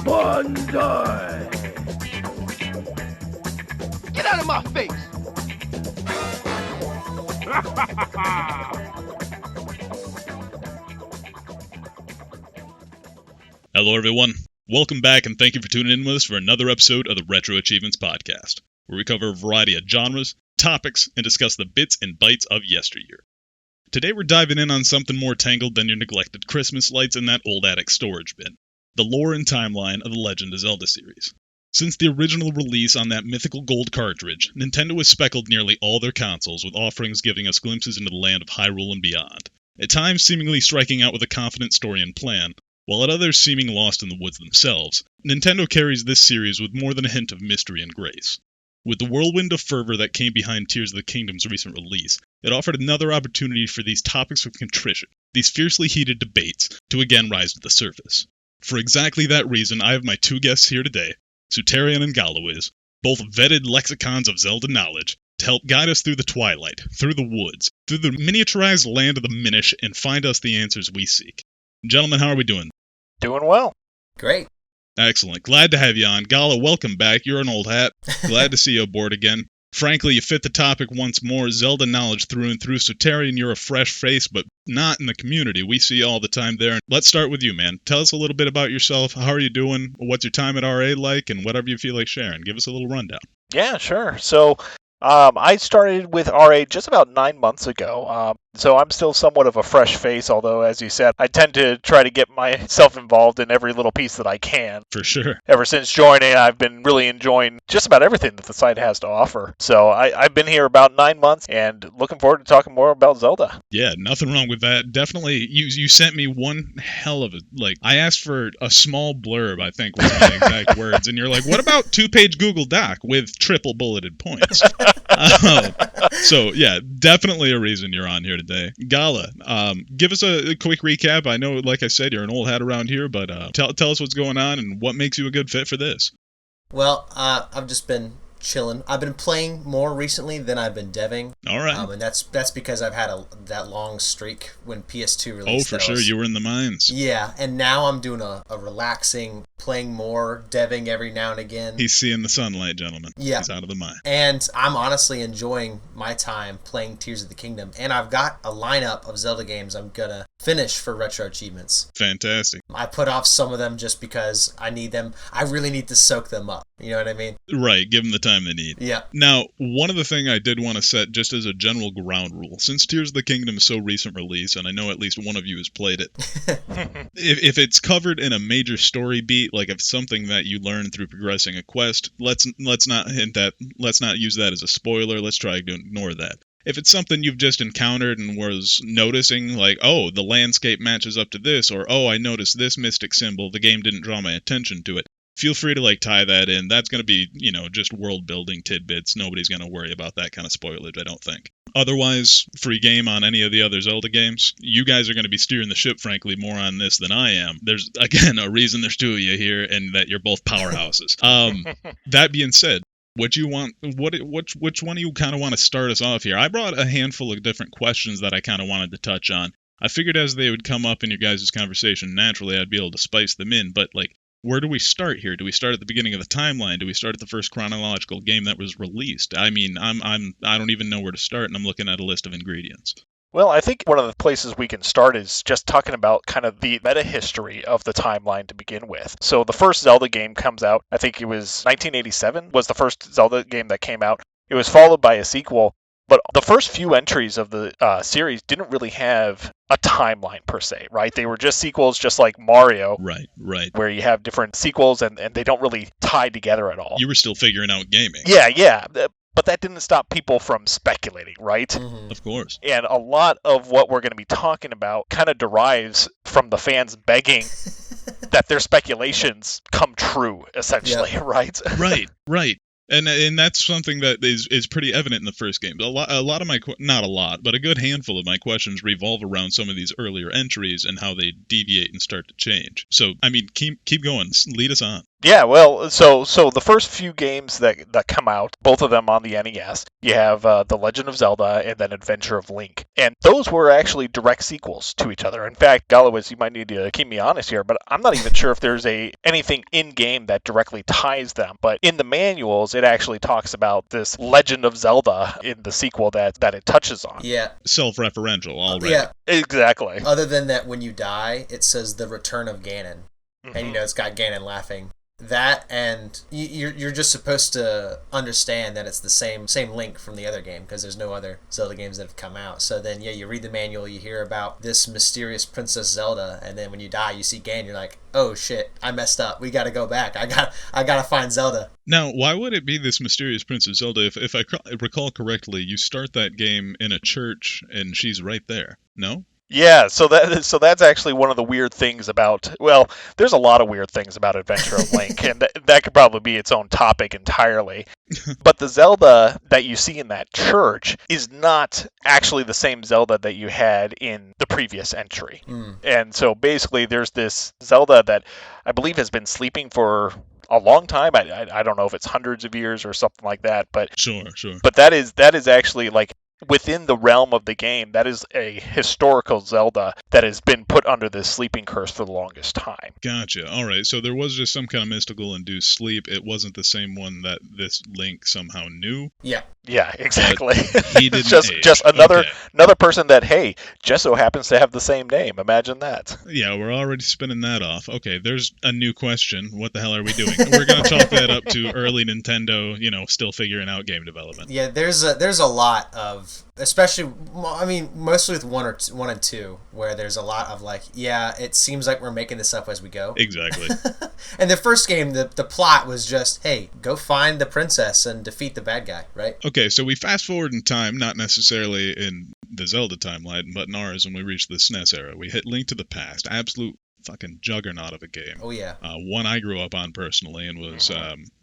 Bandai! Get out of my face! Hello everyone, welcome back and thank you for tuning in with us for another episode of the Retro Achievements Podcast, where we cover a variety of genres, topics, and discuss the bits and bytes of yesteryear. Today we're diving in on something more tangled than your neglected Christmas lights in that old attic storage bin, the lore and timeline of the Legend of Zelda series. Since the original release on that mythical gold cartridge, Nintendo has speckled nearly all their consoles with offerings giving us glimpses into the land of Hyrule and beyond, at times seemingly striking out with a confident story and plan, while at others seeming lost in the woods themselves. Nintendo carries this series with more than a hint of mystery and grace. With the whirlwind of fervor that came behind Tears of the Kingdom's recent release, it offered another opportunity for these topics of contrition, these fiercely heated debates, to again rise to the surface. For exactly that reason, I have my two guests here today, Sutarian and Galowiz, both vetted lexicons of Zelda knowledge, to help guide us through the twilight, through the woods, through the miniaturized land of the Minish, and find us the answers we seek. Gentlemen, how are we doing? Doing well. Great. Excellent. Glad to have you on. Gala, welcome back. You're an old hat. Glad to see you aboard again. Frankly, you fit the topic once more. Zelda knowledge through and through. Sutarian, you're a fresh face, but not in the community. We see you all the time there. Let's start with you, man. Tell us a little bit about yourself. How are you doing? What's your time at RA like? And whatever you feel like sharing. Give us a little rundown. Yeah, sure. So I started with RA just about 9 months ago. So I'm still somewhat of a fresh face, although, as you said, I tend to try to get myself involved in every little piece that I can. For sure. Ever since joining, I've been really enjoying just about everything that the site has to offer. So I've been here about 9 months and looking forward to talking more about Zelda. Yeah, nothing wrong with that. Definitely, you sent me one hell of a, I asked for a small blurb, I think was my exact words, and you're like, what about 2-page Google Doc with triple bulleted points? So, yeah, definitely a reason you're on here today. Gala, give us a quick recap. I know, like I said, you're an old hat around here, but tell us what's going on and what makes you a good fit for this. Well, I've just been chilling. I've been playing more recently than I've been deving. All right. And that's because I've had that long streak when PS2 released. Oh, for sure. You were in the mines. Yeah, and now I'm doing a relaxing, playing more, deving every now and again. He's seeing the sunlight, gentlemen. Yeah. He's out of the mine. And I'm honestly enjoying my time playing Tears of the Kingdom. And I've got a lineup of Zelda games I'm going to finish for Retro Achievements. Fantastic. I put off some of them just because I need them. I really need to soak them up. You know what I mean? Right. Give them the time they need. Yeah. Now, one of the things I did want to set just as a general ground rule, since Tears of the Kingdom is so recent release, and I know at least one of you has played it, if it's covered in a major story beat, like if something that you learn through progressing a quest, let's not hint that, let's not use that as a spoiler. Let's try to ignore that. If it's something you've just encountered and was noticing, like, oh, the landscape matches up to this, or, oh, I noticed this mystic symbol, the game didn't draw my attention to it, feel free to, tie that in. That's going to be, just world-building tidbits. Nobody's going to worry about that kind of spoilage, I don't think. Otherwise, free game on any of the other Zelda games. You guys are going to be steering the ship, frankly, more on this than I am. There's, again, a reason there's two of you here, and that you're both powerhouses. That being said, what you want? Which one of you kind of want to start us off here? I brought a handful of different questions that I kind of wanted to touch on. I figured as they would come up in your guys' conversation, naturally I'd be able to spice them in. But where do we start here? Do we start at the beginning of the timeline? Do we start at the first chronological game that was released? I mean, I don't even know where to start, and I'm looking at a list of ingredients. Well, I think one of the places we can start is just talking about kind of the meta history of the timeline to begin with. So the first Zelda game comes out, I think it was 1987 was the first Zelda game that came out. It was followed by a sequel, but the first few entries of the series didn't really have a timeline per se, right? They were just sequels, just like Mario. Right. Where you have different sequels and they don't really tie together at all. You were still figuring out gaming. Yeah. But that didn't stop people from speculating, right? Mm-hmm. Of course. And a lot of what we're going to be talking about kind of derives from the fans begging that their speculations come true, essentially, right? Right. And that's something that is pretty evident in the first game. A lot of my, not a lot, but a good handful of my questions revolve around some of these earlier entries and how they deviate and start to change. So, I mean, keep going. Lead us on. Yeah, well, so the first few games that come out, both of them on the NES, you have The Legend of Zelda and then Adventure of Link. And those were actually direct sequels to each other. In fact, Gallowitz, you might need to keep me honest here, but I'm not even sure if there's anything in-game that directly ties them. But in the manuals, it actually talks about this Legend of Zelda in the sequel that it touches on. Yeah. Self-referential already. Yeah. Exactly. Other than that, when you die, it says the return of Ganon. Mm-hmm. And, it's got Ganon laughing. That, and you're just supposed to understand that it's the same Link from the other game, because there's no other Zelda games that have come out. So then, you read the manual, you hear about this mysterious Princess Zelda, and then when you die, you see Ganon, you're like, oh shit, I messed up. We got to go back. I gotta find Zelda. Now, why would it be this mysterious Princess Zelda? If I recall correctly, you start that game in a church, and she's right there. No? Yeah, so that's actually one of the weird things about, well, there's a lot of weird things about Adventure of Link, and that could probably be its own topic entirely. But the Zelda that you see in that church is not actually the same Zelda that you had in the previous entry. And so basically there's this Zelda that I believe has been sleeping for a long time. I don't know if it's hundreds of years or something like that, but Sure. But that is actually like within the realm of the game, that is a historical Zelda that has been put under this sleeping curse for the longest time. Gotcha. All right. So there was just some kind of mystical induced sleep. It wasn't the same one that this Link somehow knew. Yeah, exactly. He didn't just another person that, hey, just so happens to have the same name. Imagine that. Yeah, we're already spinning that off. Okay, there's a new question. What the hell are we doing? We're going to chalk that up to early Nintendo, still figuring out game development. Yeah, there's a lot of, especially, I mean, mostly with one and two, where there's a lot of like, yeah, it seems like we're making this up as we go. Exactly. And the first game, the plot was just, hey, go find the princess and defeat the bad guy, right? Okay, so we fast forward in time, not necessarily in the Zelda timeline, but in ours when we reach the SNES era. We hit Link to the Past, absolute fucking juggernaut of a game. Oh, yeah. One I grew up on personally and was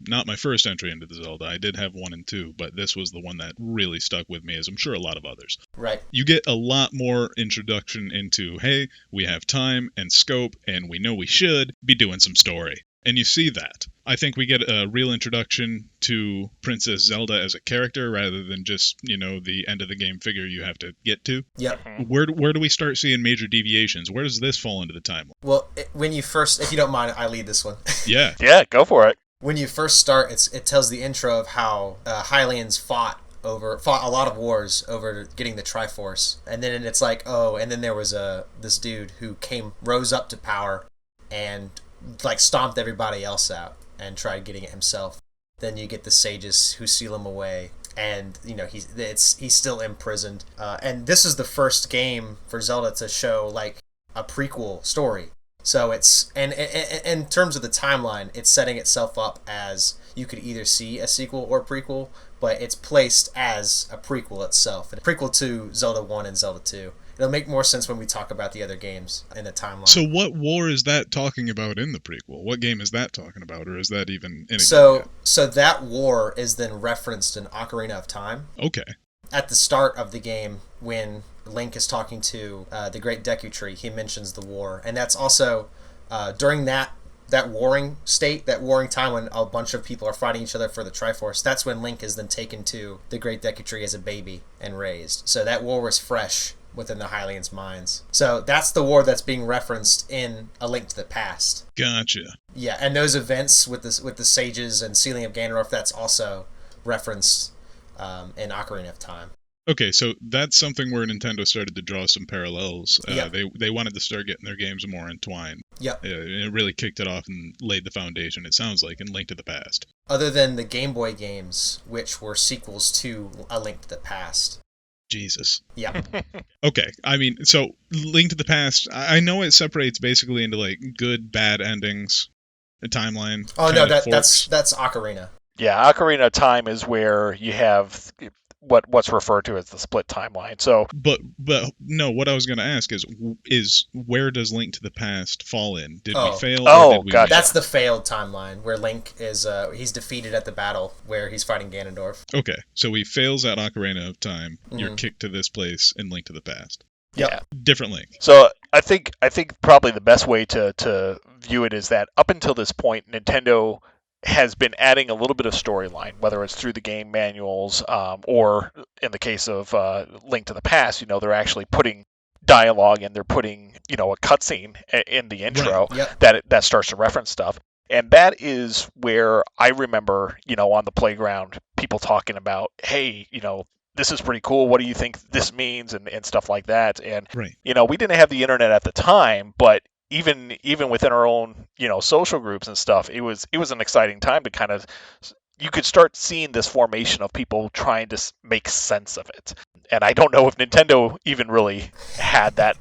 not my first entry into the Zelda. I did have 1 and 2, but this was the one that really stuck with me, as I'm sure a lot of others. Right. You get a lot more introduction into, hey, we have time and scope, and we know we should be doing some story. And you see that. I think we get a real introduction to Princess Zelda as a character rather than just, the end of the game figure you have to get to. Yep. Where do we start seeing major deviations? Where does this fall into the timeline? Well, when you first, if you don't mind, I lead this one. Yeah. Yeah, go for it. When you first start, it tells the intro of how Hylians fought a lot of wars over getting the Triforce, and then it's like, oh, and then there was this dude who rose up to power and like stomped everybody else out and tried getting it himself. Then you get the sages who seal him away, and he's still imprisoned. And this is the first game for Zelda to show like a prequel story. So it's and in terms of the timeline, it's setting itself up as you could either see a sequel or prequel, but it's placed as a prequel itself, a prequel to Zelda 1 and Zelda 2. It'll make more sense when we talk about the other games in the timeline. So what war is that talking about in the prequel? What game is that talking about, or is that even in a game yet? So that war is then referenced in Ocarina of Time. Okay. At the start of the game, when Link is talking to the Great Deku Tree, he mentions the war. And that's also during that warring state, that warring time when a bunch of people are fighting each other for the Triforce, that's when Link is then taken to the Great Deku Tree as a baby and raised. So that war was fresh within the Hylians' minds. So that's the war that's being referenced in A Link to the Past. Gotcha. Yeah, and those events with the sages and sealing of Ganondorf, that's also referenced in Ocarina of Time. Okay, so that's something where Nintendo started to draw some parallels. Yep. They wanted to start getting their games more entwined. Yep. It really kicked it off and laid the foundation, it sounds like, in Link to the Past. Other than the Game Boy games, which were sequels to A Link to the Past. Jesus. Yeah. Okay, I mean, so Link to the Past, I know it separates basically into like good, bad endings, a timeline. Oh no, that's Ocarina. Yeah, Ocarina of Time is where you have what's referred to as the split timeline. So, but no, what I was going to ask is where does Link to the Past fall in? Did we fail? Oh, or did we gotcha. That's the failed timeline where Link is he's defeated at the battle where he's fighting Ganondorf. Okay, so he fails at Ocarina of Time. Mm-hmm. You're kicked to this place in Link to the Past. Yep. Yeah. Different Link. So I think probably the best way to view it is that up until this point, Nintendo has been adding a little bit of storyline, whether it's through the game manuals or in the case of Link to the Past, they're actually putting dialogue and they're putting, a cutscene in the intro Right. Yep. that starts to reference stuff. And that is where I remember, on the playground, people talking about, hey, this is pretty cool. What do you think this means? And stuff like that. And, Right. we didn't have the internet at the time, but even within our own, social groups and stuff, it was an exciting time to kind of, you could start seeing this formation of people trying to make sense of it. And I don't know if Nintendo even really had that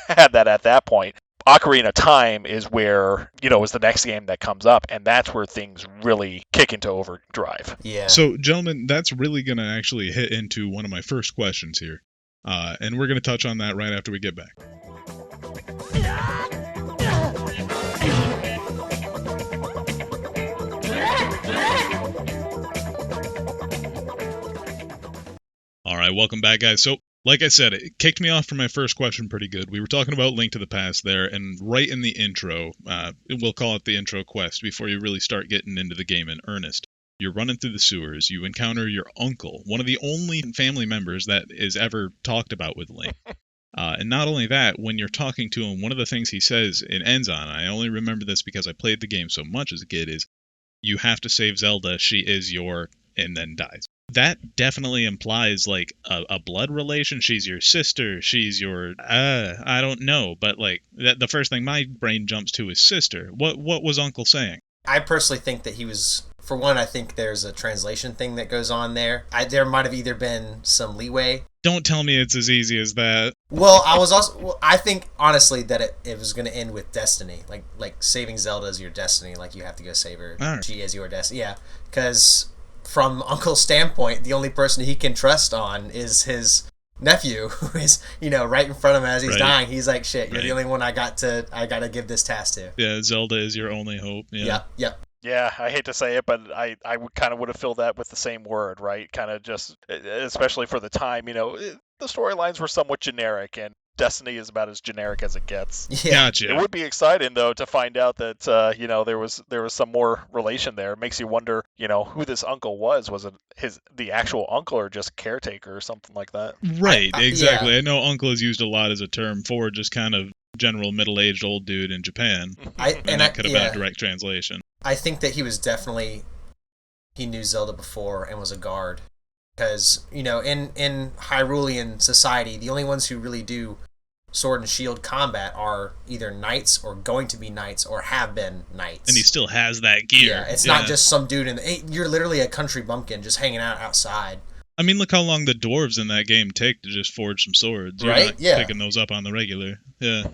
had that at that point. Ocarina of Time is where, is the next game that comes up, and that's where things really kick into overdrive. Yeah. So, gentlemen, that's really going to actually hit into one of my first questions here. And we're going to touch on that right after we get back. All right, welcome back, guys. So, like I said, it kicked me off for my first question pretty good. We were talking about Link to the Past there, and right in the intro, we'll call it the intro quest, before you really start getting into the game in earnest. You're running through the sewers, you encounter your uncle, one of the only family members that is ever talked about with Link. And not only that, when you're talking to him, one of the things he says, it ends on, I only remember this because I played the game so much as a kid, is, you have to save Zelda, she is your, and then dies. That definitely implies, like, a blood relation. She's your sister. She's your, I don't know. But, like, the first thing my brain jumps to is sister. What was Uncle saying? I personally think that he was, for one, I think there's a translation thing that goes on there. There might have either been some leeway. Don't tell me it's as easy as that. Well, I think, honestly, that it was going to end with destiny. Like saving Zelda is your destiny. Like, you have to go save her. Right. She is your destiny. Yeah, because from Uncle's standpoint, the only person he can trust on is his nephew, who is, right in front of him as he's dying. He's like, shit, you're the only one I got to give this task to. Yeah, Zelda is your only hope. Yeah. Yep. Yeah, I hate to say it, but I kind of would have filled that with the same word, right? Kind of just, especially for the time, the storylines were somewhat generic, and Destiny is about as generic as it gets. Yeah. Gotcha. It would be exciting, though, to find out that, there was some more relation there. It makes you wonder, who this uncle was. Was it the actual uncle or just caretaker or something like that? Right, exactly. Yeah. I know uncle is used a lot as a term for just kind of general middle-aged old dude in Japan. And that could have been a direct translation. I think that he knew Zelda before and was a guard. Because, in Hyrulean society, the only ones who really do sword and shield combat are either knights or going to be knights or have been knights. And he still has that gear. Yeah, it's not just some dude you're literally a country bumpkin just hanging out outside. I mean, look how long the dwarves in that game take to just forge some swords. You're right? Not picking those up on the regular. Yeah.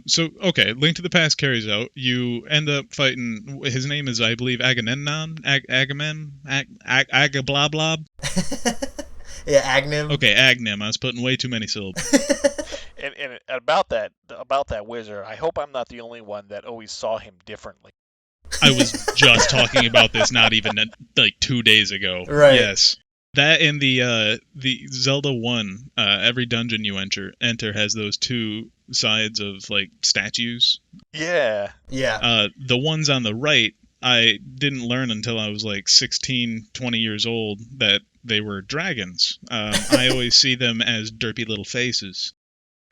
So, okay, Link to the Past carries out. You end up fighting, his name is, I believe, Agahnim? Agablablab? Yeah, Agahnim. Okay, Agahnim. I was putting way too many syllables. And about that wizard, I hope I'm not the only one that always saw him differently. I was just talking about this not even, 2 days ago. Right. Yes. That in the Zelda 1, every dungeon you enter has those two sides of, like, statues. Yeah. Yeah. The ones on the right, I didn't learn until I was, like, 16, 20 years old that they were dragons. I always see them as derpy little faces.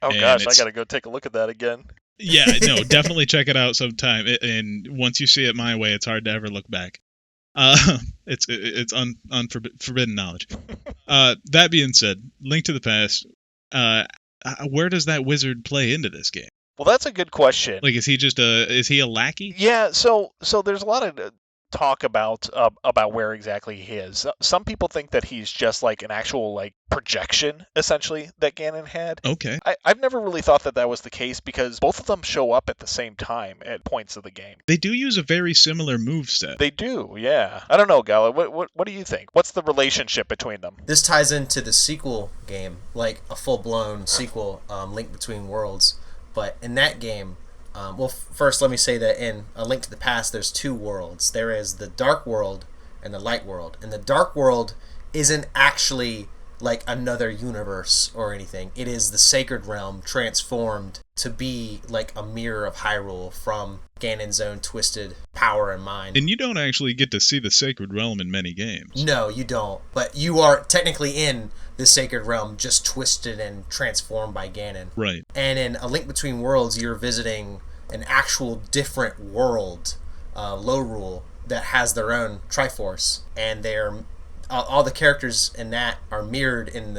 Oh, gosh, I gotta go take a look at that again. Yeah, no, definitely check it out sometime. And once you see it my way, it's hard to ever look back. It's forbidden knowledge. That being said, Link to the Past. Where does that wizard play into this game? Well, that's a good question. Like, is he a lackey? Yeah. So there's a lot of talk about where exactly he is. Some people think that he's just like an actual like projection, essentially, that Ganon had. Okay. I've never really thought that was the case because both of them show up at the same time at points of the game. They do use a very similar moveset. They do, yeah. I don't know, Gala. What do you think? What's the relationship between them? This ties into the sequel game, like a full-blown sequel, Link Between Worlds. But in that game, first let me say that in A Link to the Past, there's two worlds. There is the Dark World and the Light World. And the Dark World isn't actually like another universe or anything. It is the Sacred Realm transformed to be like a mirror of Hyrule from Ganon's own twisted power and mind. And you don't actually get to see the Sacred Realm in many games. No, you don't. But you are technically in the Sacred Realm, just twisted and transformed by Ganon. Right. And in A Link Between Worlds, you're visiting an actual different world, Lorule, that has their own Triforce, and they're all the characters in that are mirrored in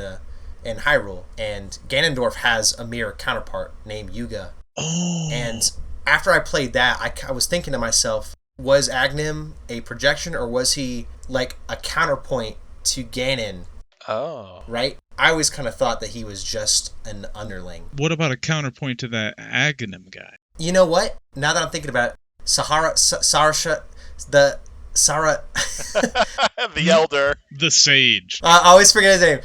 Hyrule, and Ganondorf has a mirror counterpart named Yuga. Oh. And after I played that, I was thinking to myself, was Agahnim a projection, or was he like a counterpoint to Ganon? Oh. Right? I always kind of thought that he was just an underling. What about a counterpoint to that Agahnim guy? You know what? Now that I'm thinking about it, the elder. The sage. I always forget his name.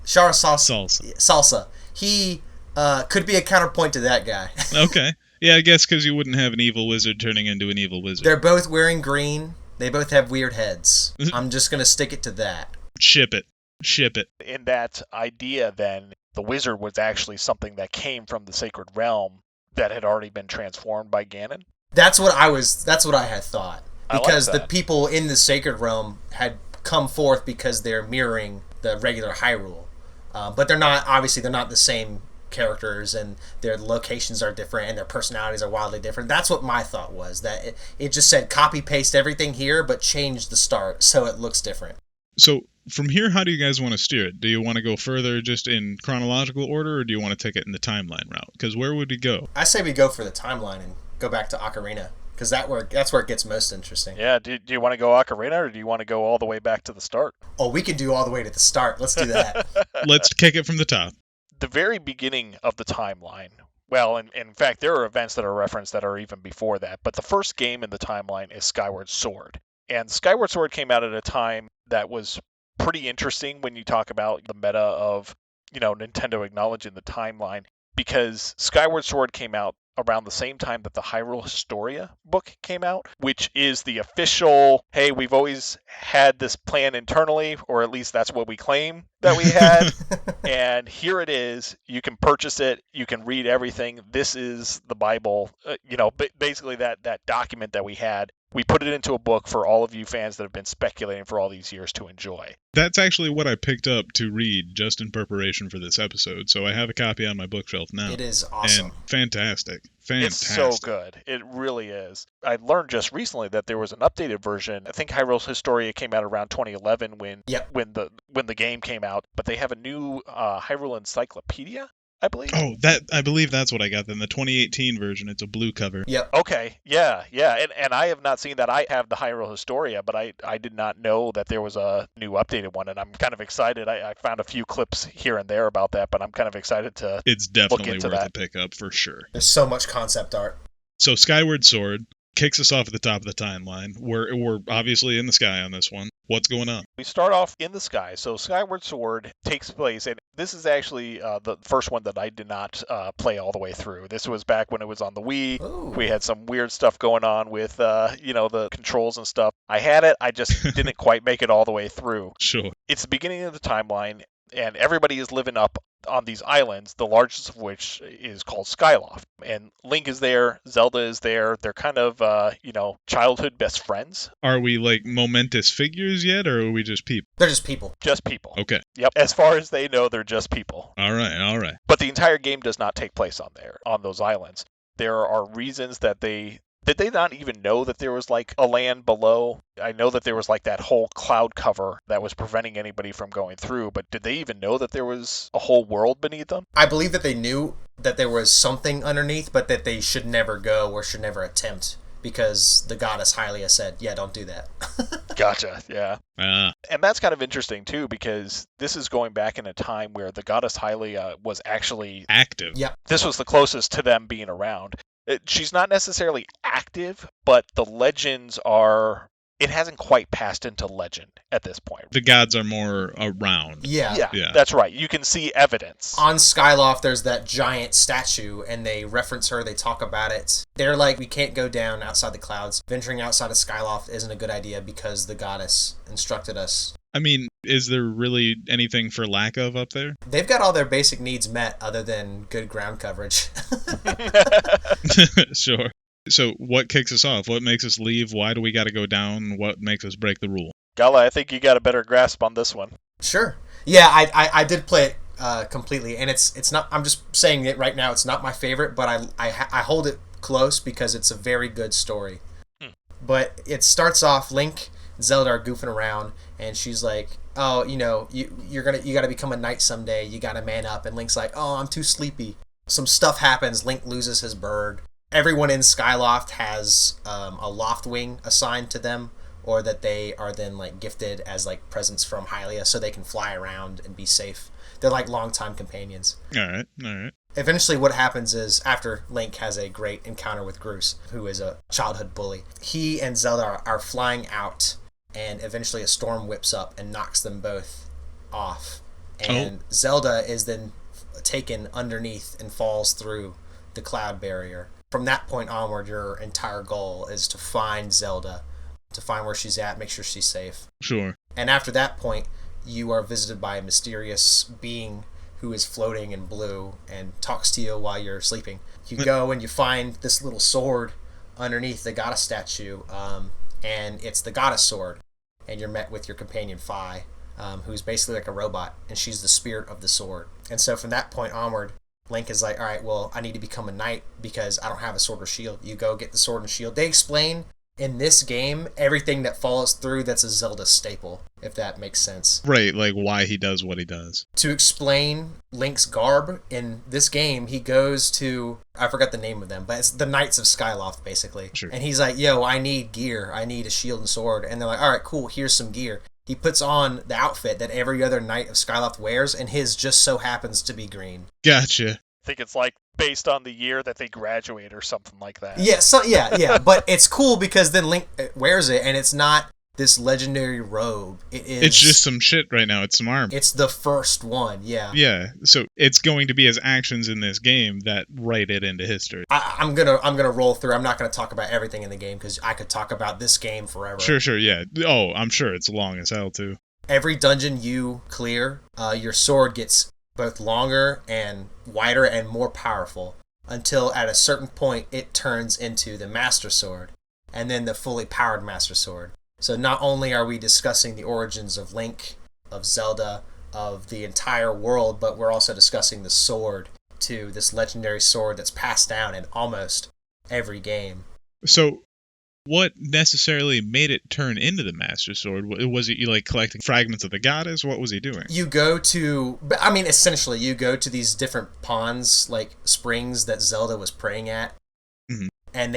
Salsa. He could be a counterpoint to that guy. Okay. Yeah, I guess because you wouldn't have an evil wizard turning into an evil wizard. They're both wearing green. They both have weird heads. I'm just going to stick it to that. Ship it. In that idea, then, the wizard was actually something that came from the Sacred Realm that had already been transformed by Ganon? That's what I had thought. Because like the people in the Sacred Realm had come forth because they're mirroring the regular Hyrule. But they're not the same characters, and their locations are different, and their personalities are wildly different. That's what my thought was, that it just said copy paste everything here, but change the start so it looks different. So from here, how do you guys want to steer it? Do you want to go further just in chronological order, or do you want to take it in the timeline route? Because where would we go? I say we go for the timeline and go back to Ocarina, because that's where it gets most interesting. Yeah, do you want to go Ocarina, or do you want to go all the way back to the start? Oh, we can do all the way to the start. Let's do that. Let's kick it from the top. The very beginning of the timeline, well, in fact, there are events that are referenced that are even before that, but the first game in the timeline is Skyward Sword. And Skyward Sword came out at a time that was pretty interesting when you talk about the meta of, Nintendo acknowledging the timeline, because Skyward Sword came out around the same time that the Hyrule Historia book came out, which is the official, hey, we've always had this plan internally, or at least that's what we claim that we had, and here it is. You can purchase it. You can read everything. This is the Bible, basically that document that we had. We put it into a book for all of you fans that have been speculating for all these years to enjoy. That's actually what I picked up to read just in preparation for this episode, so I have a copy on my bookshelf now. It is awesome. And fantastic. It's so good. It really is. I learned just recently that there was an updated version. I think Hyrule Historia came out around 2011 when the game came out, but they have a new Hyrule Encyclopedia, I believe. Oh, I believe that's what I got then. The 2018 version. It's a blue cover. Yep. Okay. Yeah. And I have not seen that. I have the Hyrule Historia, but I did not know that there was a new updated one, and I'm kind of excited. I found a few clips here and there about that, but I'm kind of excited to It's definitely look into worth that. a pickup for sure. There's so much concept art. So Skyward Sword kicks us off at the top of the timeline. We're obviously in the sky on this one. What's going on? We start off in the sky. So Skyward Sword takes place, and this is actually the first one that I did not play all the way through. This was back when it was on the Wii. Ooh. We had some weird stuff going on with, the controls and stuff. I had it. I just didn't quite make it all the way through. Sure. It's the beginning of the timeline, and everybody is living up on these islands, the largest of which is called Skyloft. And Link is there, Zelda is there. They're kind of, childhood best friends. Are we like momentous figures yet, or are we just people? They're just people. Just people. Okay. Yep. As far as they know, they're just people. All right. But the entire game does not take place on those islands. There are reasons that did they not even know that there was like a land below? I know that there was like that whole cloud cover that was preventing anybody from going through, but did they even know that there was a whole world beneath them? I believe that they knew that there was something underneath, but that they should never go or should never attempt, because the goddess Hylia said, yeah, don't do that. Gotcha, yeah. And that's kind of interesting too, because this is going back in a time where the goddess Hylia was actually active. Yep. This was the closest to them being around. She's not necessarily active, but the legends it hasn't quite passed into legend at this point. The gods are more around. Yeah. That's right. You can see evidence. On Skyloft, there's that giant statue, and they reference her, they talk about it. They're like, we can't go down outside the clouds. Venturing outside of Skyloft isn't a good idea because the goddess instructed us I mean, is there really anything for lack of up there? They've got all their basic needs met other than good ground coverage. Sure. So what kicks us off? What makes us leave? Why do we got to go down? What makes us break the rule? Gala, I think you got a better grasp on this one. Sure. Yeah, I did play it completely, and it's not. I'm just saying it right now. It's not my favorite, but I hold it close because it's a very good story. But it starts off Link and Zelda are goofing around, and she's like, "Oh, you got to become a knight someday. You got to man up." And Link's like, "Oh, I'm too sleepy." Some stuff happens. Link loses his bird. Everyone in Skyloft has a loft wing assigned to them, or that they are then like gifted as like presents from Hylia, so they can fly around and be safe. They're like longtime companions. All right. Eventually what happens is, after Link has a great encounter with Groose, who is a childhood bully, he and Zelda are flying out, and eventually a storm whips up and knocks them both off. And Zelda is then taken underneath and falls through the cloud barrier. From that point onward, your entire goal is to find Zelda, to find where she's at, make sure she's safe. Sure. And after that point, you are visited by a mysterious being who is floating in blue and talks to you while you're sleeping. You go and you find this little sword underneath the goddess statue, and it's the goddess sword. And you're met with your companion, Fi, who's basically like a robot, and she's the spirit of the sword. And so from that point onward, Link is like, all right, well, I need to become a knight because I don't have a sword or shield. You go get the sword and shield. They explain in this game everything that follows through that's a Zelda staple, if that makes sense. Right, like why he does what he does. To explain Link's garb, in this game, he goes to, I forgot the name of them, but it's the Knights of Skyloft, basically. Sure. And he's like, yo, I need gear. I need a shield and sword. And they're like, all right, cool, here's some gear. He puts on the outfit that every other Knight of Skyloft wears, and his just so happens to be green. Gotcha. I think it's like based on the year that they graduate or something like that. Yeah. But it's cool because then Link wears it, and it's not this legendary robe. It's just some shit right now. It's some armor. It's the first one, yeah. Yeah, so it's going to be his actions in this game that write it into history. I'm gonna roll through. I'm not gonna talk about everything in the game because I could talk about this game forever. Sure, yeah. Oh, I'm sure it's long as hell too. Every dungeon you clear, your sword gets both longer and wider and more powerful, until at a certain point it turns into the Master Sword, and then the fully powered Master Sword. So not only are we discussing the origins of Link, of Zelda, of the entire world, but we're also discussing the sword, to this legendary sword that's passed down in almost every game. So what necessarily made it turn into the Master Sword? Was it you like collecting fragments of the goddess? What was he doing? You go to, essentially, you go to these different ponds, like springs that Zelda was praying at, and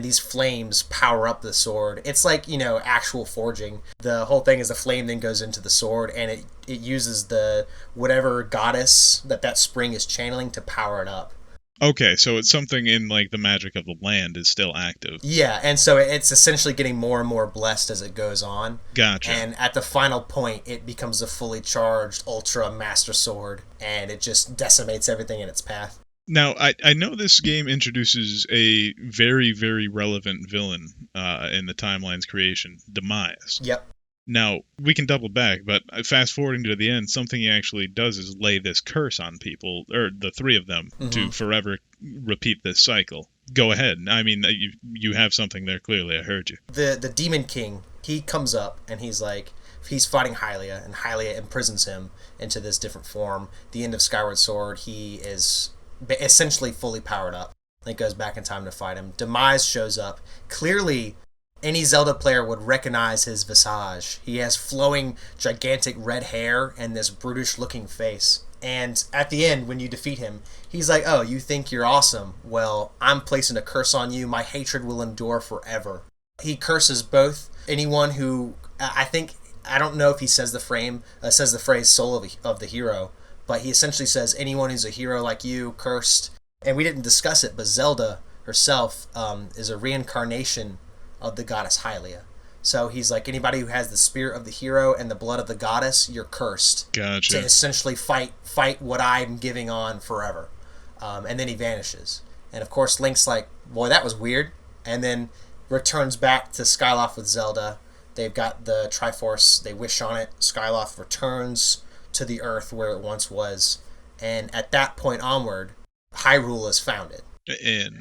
these flames power up the sword. It's like, actual forging. The whole thing is the flame then goes into the sword, and it uses the whatever goddess that spring is channeling to power it up. Okay, so it's something in like the magic of the land is still active. Yeah, and so it's essentially getting more and more blessed as it goes on. Gotcha. And at the final point, it becomes a fully charged Ultra Master Sword, and it just decimates everything in its path. Now, I know this game introduces a very, very relevant villain in the timeline's creation, Demise. Yep. Now, we can double back, but fast forwarding to the end, something he actually does is lay this curse on people, or the three of them, to forever repeat this cycle. Go ahead. I mean, you have something there, clearly. I heard you. The Demon King, he comes up, and he's fighting Hylia, and Hylia imprisons him into this different form. The end of Skyward Sword, he is essentially fully powered up. Link goes back in time to fight him. Demise shows up. Clearly, any Zelda player would recognize his visage. He has flowing, gigantic red hair and this brutish-looking face. And at the end, when you defeat him, he's like, oh, you think you're awesome? Well, I'm placing a curse on you. My hatred will endure forever. He curses both anyone who, I don't know if he says the phrase soul of the hero, but he essentially says anyone who's a hero like you, cursed. And we didn't discuss it, but Zelda herself is a reincarnation of the goddess Hylia. So he's like, anybody who has the spirit of the hero and the blood of the goddess, you're cursed. Gotcha. To essentially fight what I'm giving on forever. And then he vanishes. And of course, Link's like, boy, that was weird. And then returns back to Skyloft with Zelda. They've got the Triforce. They wish on it. Skyloft returns to the Earth where it once was. And at that point onward, Hyrule is founded.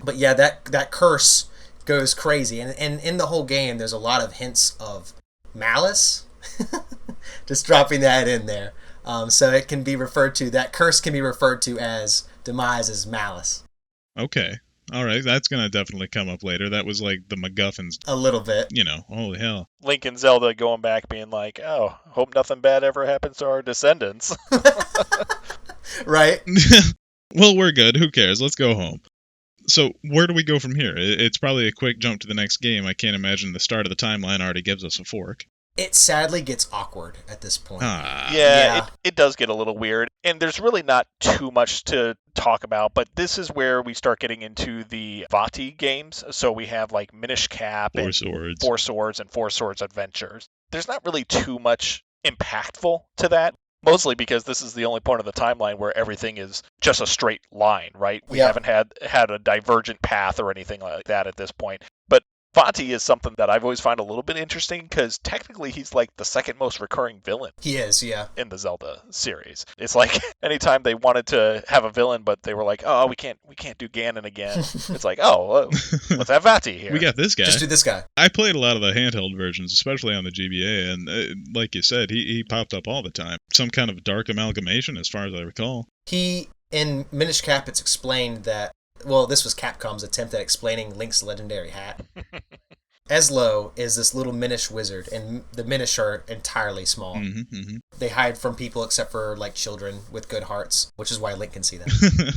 But yeah, that curse goes crazy. And in the whole game, there's a lot of hints of malice. Just dropping that in there. So it can be referred to, that curse can be referred to as demise as malice. Okay. All right, that's going to definitely come up later. That was like the MacGuffins. A little bit. You know, holy hell. Link and Zelda going back being like, oh, hope nothing bad ever happens to our descendants. Right? Well, we're good. Who cares? Let's go home. So where do we go from here? It's probably a quick jump to the next game. I can't imagine the start of the timeline already gives us a fork. It sadly gets awkward at this point. Yeah. It does get a little weird. And there's really not too much to talk about, but this is where we start getting into the Vati games. So we have like Minish Cap Four and Swords. Four Swords and Four Swords Adventures. There's not really too much impactful to that. Mostly because this is the only point of the timeline where everything is just a straight line, right? We haven't had a divergent path or anything like that at this point. But Vati is something that I've always found a little bit interesting because technically he's like the second most recurring villain. He is, yeah. In the Zelda series. It's like anytime they wanted to have a villain, but they were like, oh, we can't do Ganon again. It's like, oh, let's have Vati here. We got this guy. Just do this guy. I played a lot of the handheld versions, especially on the GBA, and like you said, he popped up all the time. Some kind of dark amalgamation, as far as I recall. In Minish Cap, it's explained that, well, this was Capcom's attempt at explaining Link's legendary hat. Eslo is this little Minish wizard, and the Minish are entirely small. They hide from people except for like children with good hearts, which is why Link can see them.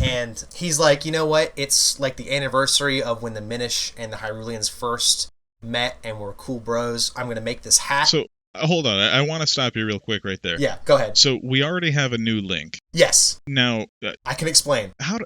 And he's like, you know what? It's like the anniversary of when the Minish and the Hyruleans first met and were cool bros. I'm going to make this hat. So, hold on. I want to stop you real quick right there. Yeah, go ahead. So, we already have a new Link. Yes. Now... I can explain. How do...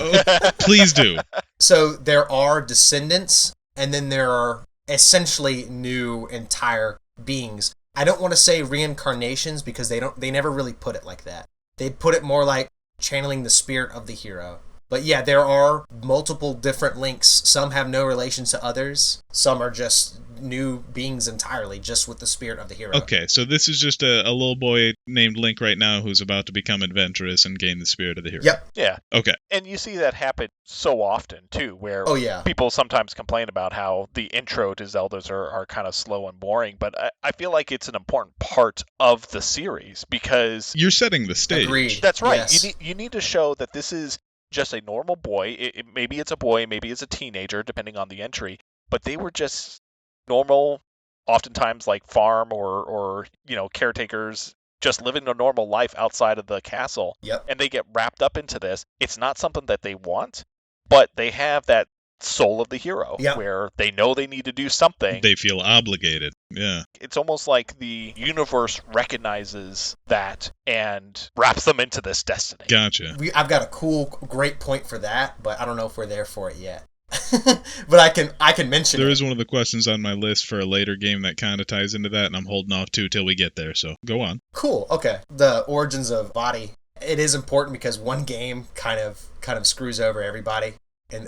Oh, please do. So there are descendants, and then there are essentially new entire beings. I don't want to say reincarnations because they never really put it like that. They'd put it more like channeling the spirit of the hero. But yeah, there are multiple different Links. Some have no relation to others. Some are just new beings entirely, just with the spirit of the hero. Okay, so this is just a little boy named Link right now who's about to become adventurous and gain the spirit of the hero. Yep. Yeah. Okay. And you see that happen so often, too, where people sometimes complain about how the intro to Zeldas are kind of slow and boring, but I feel like it's an important part of the series because... You're setting the stage. Agreed. That's right. Yes. You need to show that this is just a normal boy. Maybe it's a boy, maybe it's a teenager, depending on the entry, but they were just normal, oftentimes like farm or caretakers just living a normal life outside of the castle. Yep. And they get wrapped up into this. It's not something that they want, but they have that soul of the hero where they know they need to do something. They feel obligated. Yeah. It's almost like the universe recognizes that and wraps them into this destiny. Gotcha. I've got a great point for that, but I don't know if we're there for it yet. But I can mention There is one of the questions on my list for a later game that kind of ties into that, and I'm holding off till we get there, so go on. Cool, okay. The origins of Vati. It is important because one game kind of screws over everybody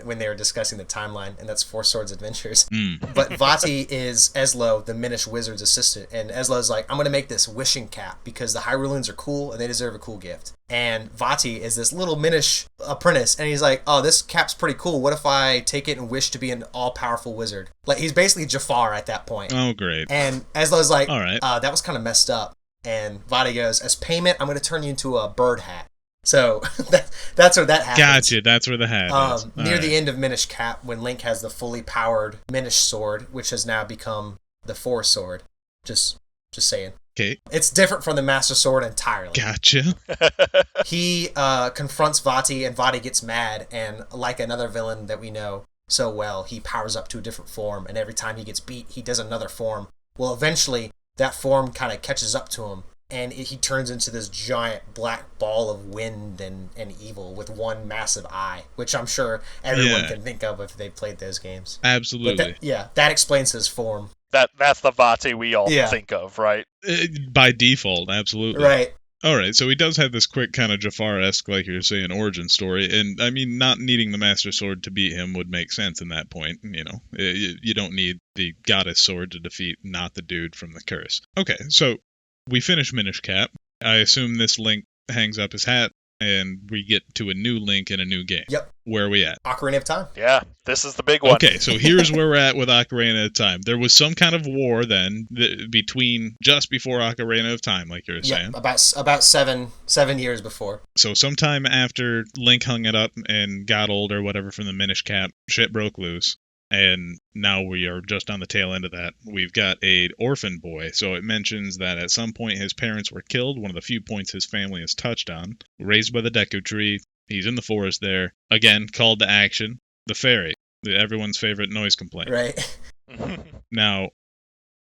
when they were discussing the timeline, and that's Four Swords Adventures. But Vati is Eslo, the Minish wizard's assistant, and Eslo's like, I'm going to make this wishing cap because the Hyruleans are cool and they deserve a cool gift. And Vati is this little Minish apprentice, and he's like, oh, this cap's pretty cool. What if I take it and wish to be an all-powerful wizard? Like, he's basically Jafar at that point. Oh, great. And Eslo's like, all right. That was kind of messed up. And Vati goes, as payment, I'm going to turn you into a bird hat. So that's where that happens. Gotcha, that's where the hat is. Near the end of Minish Cap, when Link has the fully powered Minish sword, which has now become the Four Sword. Just saying. Okay. It's different from the Master Sword entirely. Gotcha. He confronts Vati, and Vati gets mad, and like another villain that we know so well, he powers up to a different form, and every time he gets beat, he does another form. Well, eventually, that form kind of catches up to him, and he turns into this giant black ball of wind and evil with one massive eye, which I'm sure everyone can think of if they've played those games. Absolutely. But that explains his form. That's the Vati we all think of, right? By default, absolutely. Right. All right, so he does have this quick kind of Jafar-esque, like you're saying, origin story, and I mean, not needing the Master Sword to beat him would make sense in that point. You know, you don't need the Goddess Sword to defeat not the dude from the curse. Okay, so we finish Minish Cap. I assume this Link hangs up his hat, and we get to a new Link in a new game. Yep. Where are we at? Ocarina of Time. Yeah, this is the big one. Okay, so here's where we're at with Ocarina of Time. There was some kind of war then between just before Ocarina of Time, like you were saying. About 7 years before. So sometime after Link hung it up and got old or whatever from the Minish Cap, shit broke loose. And now we are just on the tail end of that. We've got an orphan boy, so it mentions that at some point his parents were killed, one of the few points his family has touched on. Raised by the Deku Tree, he's in the forest there. Again, called to action, the fairy, everyone's favorite noise complaint. Right. Now,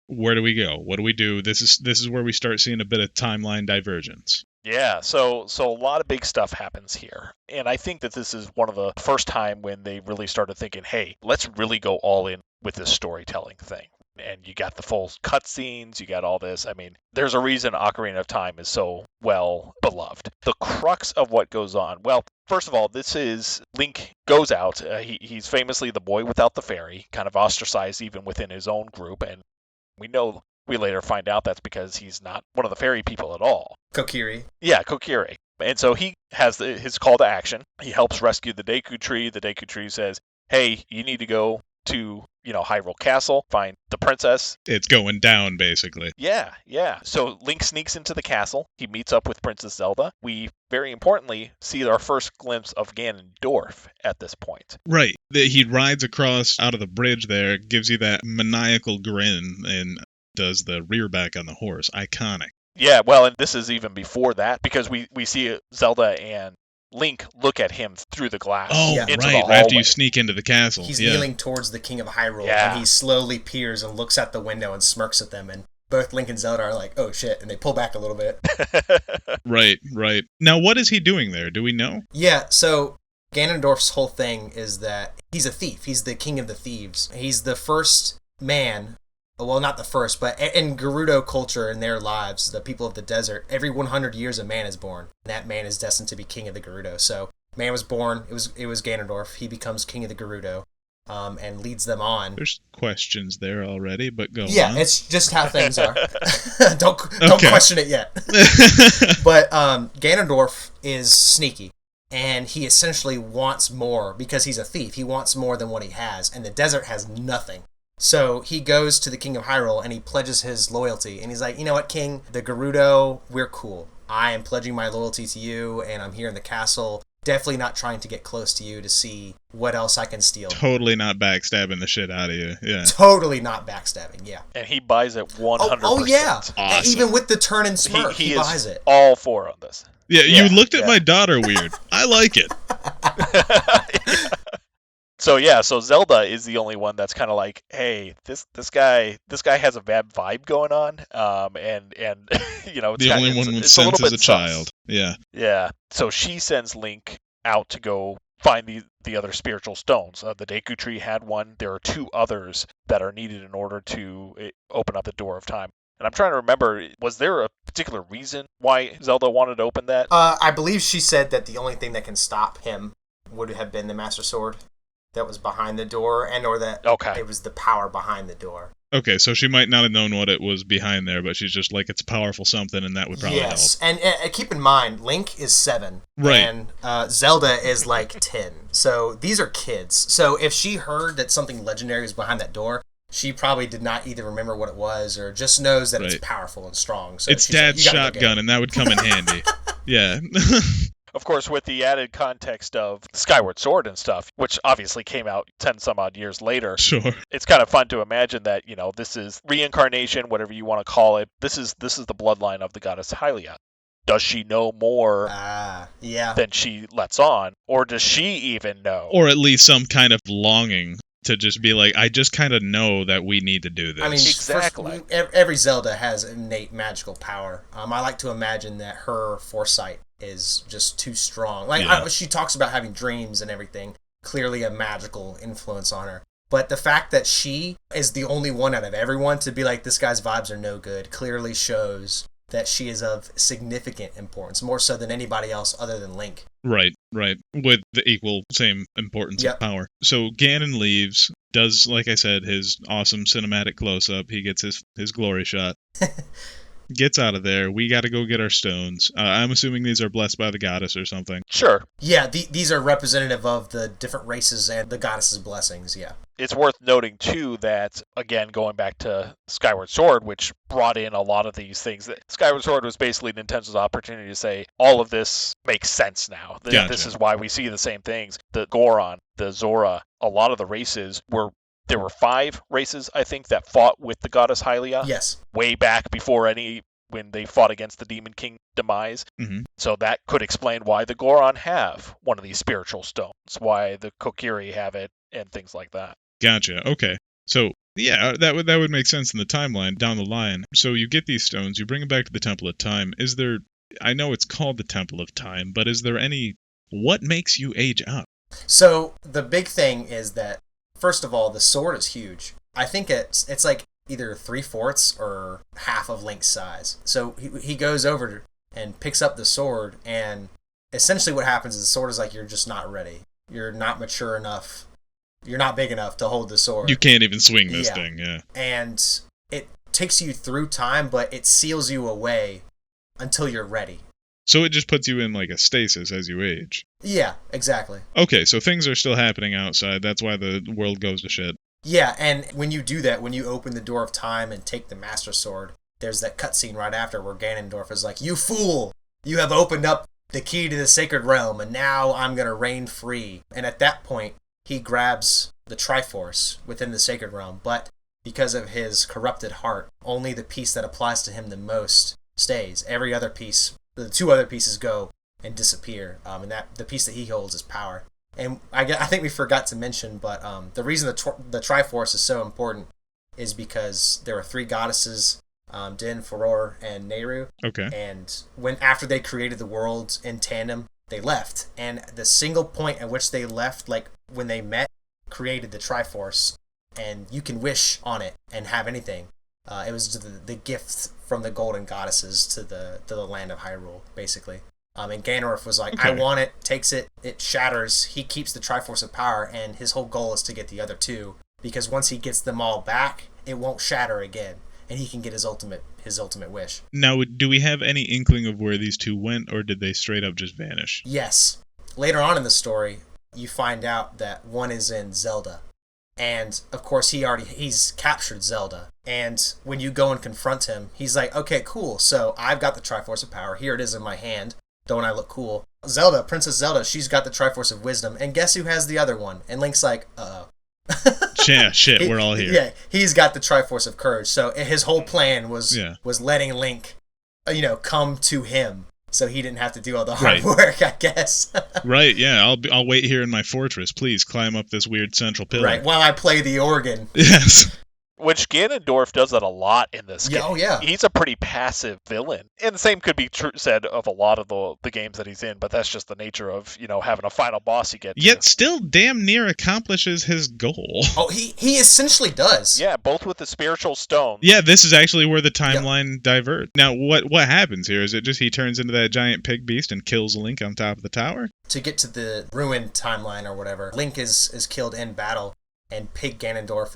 where do we go? What do we do? This is where we start seeing a bit of timeline divergence. Yeah, so a lot of big stuff happens here. And I think that this is one of the first time when they really started thinking, hey, let's really go all in with this storytelling thing. And you got the full cutscenes, you got all this. I mean, there's a reason Ocarina of Time is so well beloved. The crux of what goes on, well, first of all, this is Link goes out. He's famously the boy without the fairy, kind of ostracized even within his own group. And we later find out that's because he's not one of the fairy people at all. Kokiri. Yeah, Kokiri. And so he has his call to action. He helps rescue the Deku Tree. The Deku Tree says, hey, you need to go to, Hyrule Castle, find the princess. It's going down, basically. Yeah. So Link sneaks into the castle. He meets up with Princess Zelda. We, very importantly, see our first glimpse of Ganondorf at this point. Right. He rides across out of the bridge there, gives you that maniacal grin, and does the rear back on the horse. Iconic. Yeah, well, and this is even before that, because we see Zelda and Link look at him through the glass. Oh, into right, the hallway. right after you sneak into the castle. He's kneeling towards the King of Hyrule, and he slowly peers and looks out the window and smirks at them, and both Link and Zelda are like, oh shit, and they pull back a little bit. Right. Now, what is he doing there? Do we know? Yeah, so Ganondorf's whole thing is that he's a thief. He's the king of the thieves. He's the first man, well, not the first, but in Gerudo culture, in their lives, the people of the desert, every 100 years a man is born. And that man is destined to be king of the Gerudo. So, man was born, it was Ganondorf. He becomes king of the Gerudo, and leads them on. There's questions there already, but go on. Yeah, it's just how things are. Don't question it yet. But Ganondorf is sneaky. And he essentially wants more because he's a thief. He wants more than what he has, and the desert has nothing. So he goes to the King of Hyrule and he pledges his loyalty. And he's like, you know what, King? The Gerudo, we're cool. I am pledging my loyalty to you, and I'm here in the castle. Definitely not trying to get close to you to see what else I can steal. Totally not backstabbing the shit out of you. Yeah. Totally not backstabbing, yeah. And he buys it 100%. Oh yeah. Awesome. Even with the turn and smirk, he buys it. All for on this. Yeah, you looked at my daughter weird. I like it. So Zelda is the only one that's kind of like, hey, this guy has a bad vibe going on, and it's the only one with sense as a child. Yeah. So she sends Link out to go find the other spiritual stones. The Deku Tree had one. There are 2 others that are needed in order to open up the Door of Time. And I'm trying to remember, was there a particular reason why Zelda wanted to open that? I believe she said that the only thing that can stop him would have been the Master Sword that was behind the door, or that it was the power behind the door. Okay, so she might not have known what it was behind there, but she's just like, it's powerful something, and that would probably help. Yes, and keep in mind, Link is 7, right, and Zelda is like 10. So these are kids. So if she heard that something legendary was behind that door, she probably did not either remember what it was or just knows that it's powerful and strong. So it's Dad's shotgun, and that would come in handy. Yeah. Of course, with the added context of Skyward Sword and stuff, which obviously came out 10 some odd years later. Sure. It's kind of fun to imagine that, this is reincarnation, whatever you want to call it. This is the bloodline of the goddess Hylia. Does she know more than she lets on? Or does she even know? Or at least some kind of longing to just be like, I just kind of know that we need to do this. I mean, exactly. Every Zelda has innate magical power. I like to imagine that her foresight is just too strong. She talks about having dreams and everything, clearly a magical influence on her. But the fact that she is the only one out of everyone to be like, this guy's vibes are no good, clearly shows that she is of significant importance, more so than anybody else other than Link. Right. With the equal same importance of power. So Ganon leaves, does, like I said, his awesome cinematic close-up. He gets his glory shot. Gets out of there. We got to go get our stones. I'm assuming these are blessed by the goddess or something. Sure. Yeah, these are representative of the different races and the goddess's blessings, yeah. It's worth noting, too, that, again, going back to Skyward Sword, which brought in a lot of these things, that Skyward Sword was basically Nintendo's opportunity to say, all of this makes sense now. Gotcha. This is why we see the same things. The Goron, the Zora, a lot of the races there were 5 races, I think, that fought with the goddess Hylia. Yes. Way back before when they fought against the Demon King demise. Mm-hmm. So that could explain why the Goron have one of these spiritual stones, why the Kokiri have it, and things like that. Gotcha. Okay. So, yeah, that would make sense in the timeline down the line. So you get these stones, you bring them back to the Temple of Time. Is there... I know it's called the Temple of Time, but is there any... What makes you age up? So the big thing is that, first of all, the sword is huge. I think it's like either 3/4 or half of Link's size. So he goes over and picks up the sword, and essentially what happens is the sword is like, you're just not ready. You're not mature enough. You're not big enough to hold the sword. You can't even swing this thing, yeah. And it takes you through time, but it seals you away until you're ready. So it just puts you in like a stasis as you age. Yeah, exactly. Okay, so things are still happening outside. That's why the world goes to shit. Yeah, and when you do that, when you open the door of time and take the Master Sword, there's that cutscene right after where Ganondorf is like, "You fool! You have opened up the key to the sacred realm, and now I'm going to reign free." And at that point, he grabs the Triforce within the sacred realm, but because of his corrupted heart, only the piece that applies to him the most stays. Every other piece, the 2 other pieces go and disappear, and that the piece that he holds is power. And I think we forgot to mention, but the reason the Triforce is so important is because there were 3 goddesses, Din, Fervor, and Nehru. Okay. And after they created the world in tandem, they left. And the single point at which they left, like when they met, created the Triforce. And you can wish on it and have anything. It was the gift from the golden goddesses to the land of Hyrule, basically. And Ganondorf was like, okay. I want it, takes it, it shatters. He keeps the Triforce of Power, and his whole goal is to get the other 2, because once he gets them all back, it won't shatter again, and he can get his ultimate wish. Now, do we have any inkling of where these 2 went, or did they straight up just vanish? Yes. Later on in the story, you find out that one is in Zelda. And, of course, he's captured Zelda. And when you go and confront him, he's like, okay, cool, so I've got the Triforce of Power. Here it is in my hand. Don't I look cool? Zelda, Princess Zelda, she's got the Triforce of Wisdom. And guess who has the other one? And Link's like, uh-oh. Yeah, shit, we're all here. Yeah, he's got the Triforce of Courage. So his whole plan was letting Link, come to him. So he didn't have to do all the hard work, I guess. Right, yeah. I'll wait here in my fortress. Please climb up this weird central pillar. Right, while I play the organ. Yes. Which Ganondorf does that a lot in this game. Oh, yeah. He's a pretty passive villain. And the same could be said of a lot of the games that he's in, but that's just the nature of, having a final boss you get to. Yet still damn near accomplishes his goal. Oh, he essentially does. Yeah, both with the spiritual stone. Yeah, this is actually where the timeline diverts. Now, what happens here? Is it just he turns into that giant pig beast and kills Link on top of the tower? To get to the ruined timeline or whatever, Link is killed in battle. And pig Ganondorf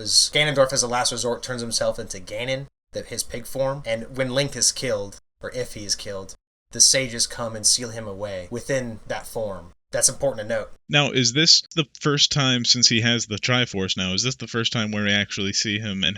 as a last resort turns himself into Ganon, his pig form. And when Link is killed, or if he is killed, the sages come and seal him away within that form. That's important to note. Now, is this the first time, since he has the Triforce now, is this the first time where we actually see him and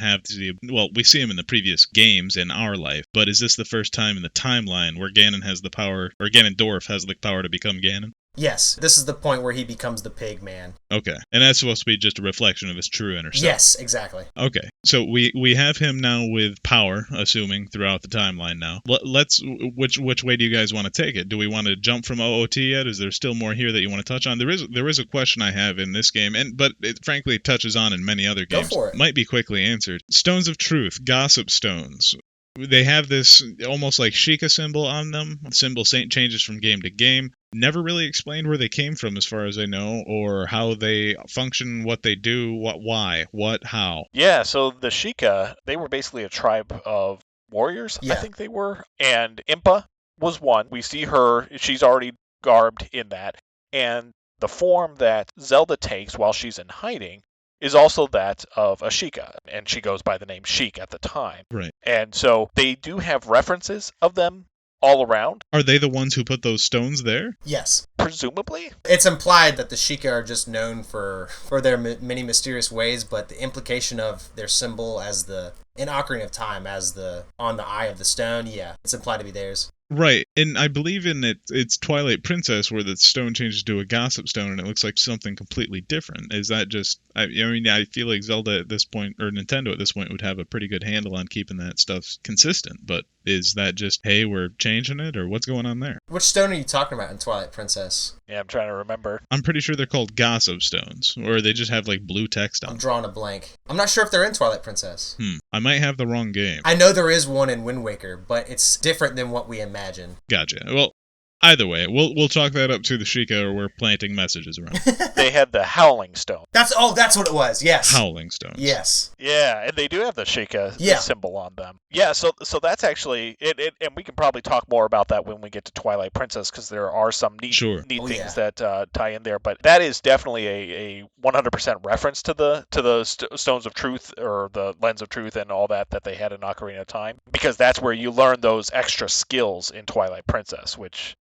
we see him in the previous games in our life, but is this the first time in the timeline where Ganon has the power, or Ganondorf has the power to become Ganon? Yes, this is the point where he becomes the pig man. Okay, and that's supposed to be just a reflection of his true inner self. Yes, exactly. Okay, so we have him now with power, assuming, throughout the timeline now. Which way do you guys want to take it? Do we want to jump from OOT yet? Is there still more here that you want to touch on? There is a question I have in this game, but it frankly touches on in many other games. Go for it. Might be quickly answered. Stones of Truth, Gossip Stones. They have this almost like Sheikah symbol on them. The symbol changes from game to game. Never really explained where they came from, as far as I know, or how they function, what they do, why, how. Yeah, so the Sheikah, they were basically a tribe of warriors, I Yeah. think they were. And Impa was one. We see her, she's already garbed in that. And the form that Zelda takes while she's in hiding is also that of Ashika, and she goes by the name Sheik at the time. Right. And so they do have references of them all around, Are they the ones who put those stones there? Yes. presumably. It's implied that the Sheikah are just known for their many mysterious ways, but the implication of their symbol as in Ocarina of Time as on the eye of the stone, yeah, it's implied to be theirs. Right, and I believe in it's Twilight Princess where the stone changes to a gossip stone and it looks like something completely different. Is that just... I mean, I feel like Zelda at this point, or Nintendo at this point, would have a pretty good handle on keeping that stuff consistent, but is that just, hey, we're changing it, or what's going on there? Which stone are you talking about in Twilight Princess? Yeah, I'm trying to remember. I'm pretty sure they're called gossip stones, or they just have, like, blue text on I'm them. drawing a blank. I'm not sure if they're in Twilight Princess. I might have the wrong game. I know there is one in Wind Waker, but it's different than what we imagine. Gotcha. Well, either way, we'll chalk that up to the Sheikah, or we're planting messages around. They had the Howling Stone. That's what it was. Yes. Howling stones. Yes. Yeah, and they do have the Sheikah Yeah. symbol on them. Yeah, so that's actually it, and we can probably talk more about that when we get to Twilight Princess, because there are some neat Sure. things that tie in there. But that is definitely a 100% reference to the Stones of Truth, or the Lens of Truth, and all that they had in Ocarina of Time, because that's where you learn those extra skills in Twilight Princess, which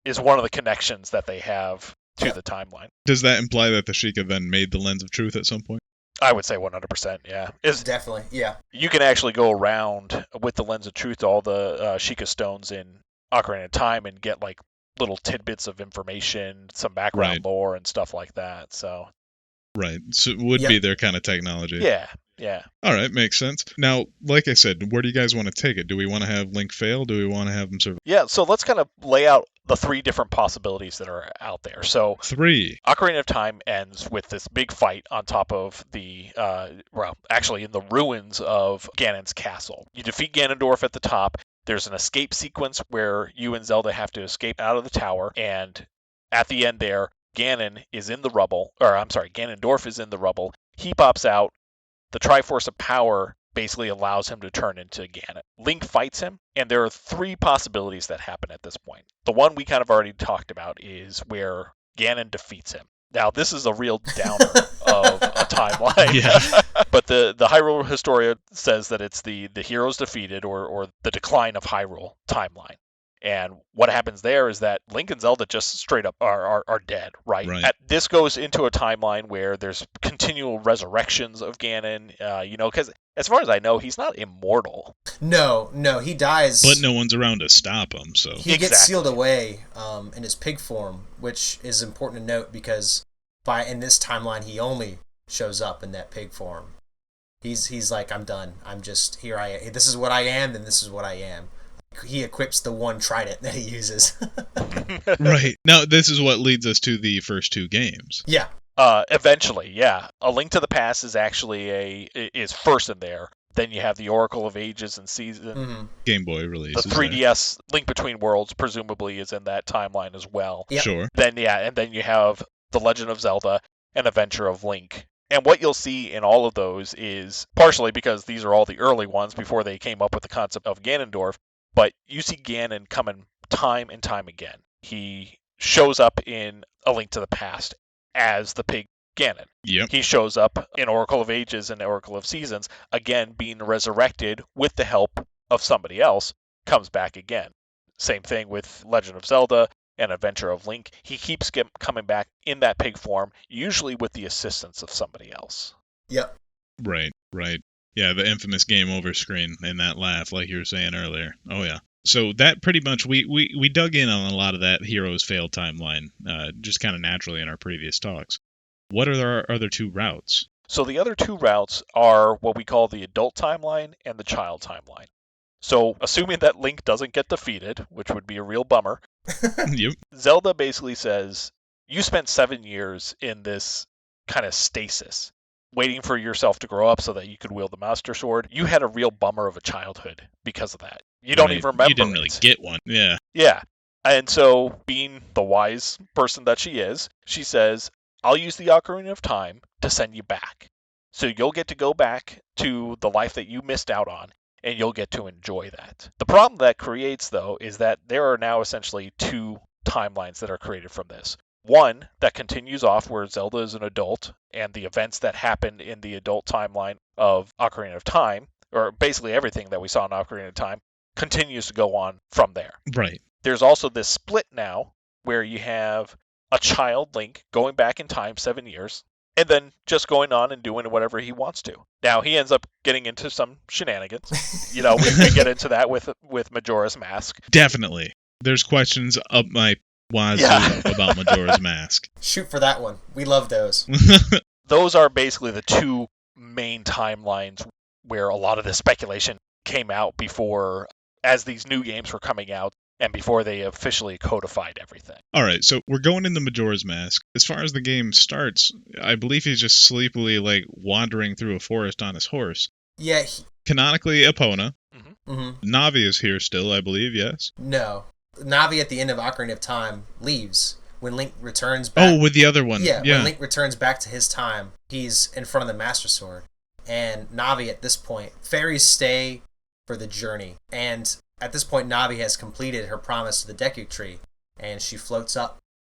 is one of the connections that they have to the timeline. Does that imply that the Sheikah then made the Lens of Truth at some point? I would say 100%, yeah. Definitely, yeah. You can actually go around with the Lens of Truth to all the Sheikah stones in Ocarina of Time and get like little tidbits of information, some background lore and stuff like that. So Right. So it would be their kind of technology. Yeah. All right, makes sense. Now, like I said, where do you guys want to take it? Do we want to have Link fail? Do we want to have him survive? Yeah, so let's kind of lay out the three different possibilities that are out there. So 3. Ocarina of Time ends with this big fight on top of actually in the ruins of Ganon's castle. You defeat Ganondorf at the top. There's an escape sequence where you and Zelda have to escape out of the tower, and at the end there, Ganondorf is in the rubble. He pops out. The Triforce of Power basically allows him to turn into Ganon. Link fights him, and there are 3 possibilities that happen at this point. The one we kind of already talked about is where Ganon defeats him. Now, this is a real downer of a timeline. Yeah. But the Hyrule Historia says that it's the heroes defeated, or the decline of Hyrule timeline. And what happens there is that Link and Zelda just straight up are dead, right? This goes into a timeline where there's continual resurrections of Ganon, because as far as I know, he's not immortal. No, he dies. But no one's around to stop him, so... He gets sealed away in his pig form, which is important to note because in this timeline, he only shows up in that pig form. He's like, I'm done. I'm just, here I am. This is what I am, and this is what I am. He equips the one trident that he uses. Right. Now, this is what leads us to the first 2 games. Yeah. Eventually, yeah. A Link to the Past is actually is first in there. Then you have the Oracle of Ages and Seasons. Mm-hmm. Game Boy release. The 3DS Link Between Worlds presumably is in that timeline as well. Yep. Sure. Then you have The Legend of Zelda and Adventure of Link. And what you'll see in all of those is, partially because these are all the early ones before they came up with the concept of Ganondorf, but you see Ganon coming time and time again. He shows up in A Link to the Past as the pig Ganon. Yep. He shows up in Oracle of Ages and Oracle of Seasons, again being resurrected with the help of somebody else, comes back again. Same thing with Legend of Zelda and Adventure of Link. He keeps coming back in that pig form, usually with the assistance of somebody else. Yep. Right. Yeah, the infamous game over screen and that laugh, like you were saying earlier. Oh, yeah. So that pretty much, we dug in on a lot of that Heroes Fail timeline, just kind of naturally in our previous talks. What are our other 2 routes? So the other 2 routes are what we call the adult timeline and the child timeline. So assuming that Link doesn't get defeated, which would be a real bummer, Yep. Zelda basically says, you spent 7 years in this kind of stasis, waiting for yourself to grow up so that you could wield the Master Sword. You had a real bummer of a childhood because of that. You don't even remember. You didn't really get one. Yeah. Yeah. And so, being the wise person that she is, she says, I'll use the Ocarina of Time to send you back. So you'll get to go back to the life that you missed out on, and you'll get to enjoy that. The problem that creates, though, is that there are now essentially two timelines that are created from this. One that continues off where Zelda is an adult, and the events that happened in the adult timeline of Ocarina of Time, or basically everything that we saw in Ocarina of Time, continues to go on from there. Right. There's also this split now where you have a child Link going back in time 7 years, and then just going on and doing whatever he wants to. Now, he ends up getting into some shenanigans. We get into that with Majora's Mask. Definitely. There's questions up my wazoo about Majora's Mask. Shoot for that one. We love those. Those are basically the two main timelines where a lot of the speculation came out before, as these new games were coming out, and before they officially codified everything. All right, so we're going into Majora's Mask. As far as the game starts, I believe he's just sleepily, wandering through a forest on his horse. Yeah. Canonically, Epona. Mm-hmm. Navi is here still, I believe, yes? No. Navi at the end of Ocarina of Time leaves. When Link returns back... Oh, with the other one. Yeah, when Link returns back to his time, he's in front of the Master Sword. And Navi at this point, fairies stay for the journey. And at this point, Navi has completed her promise to the Deku Tree, and she floats up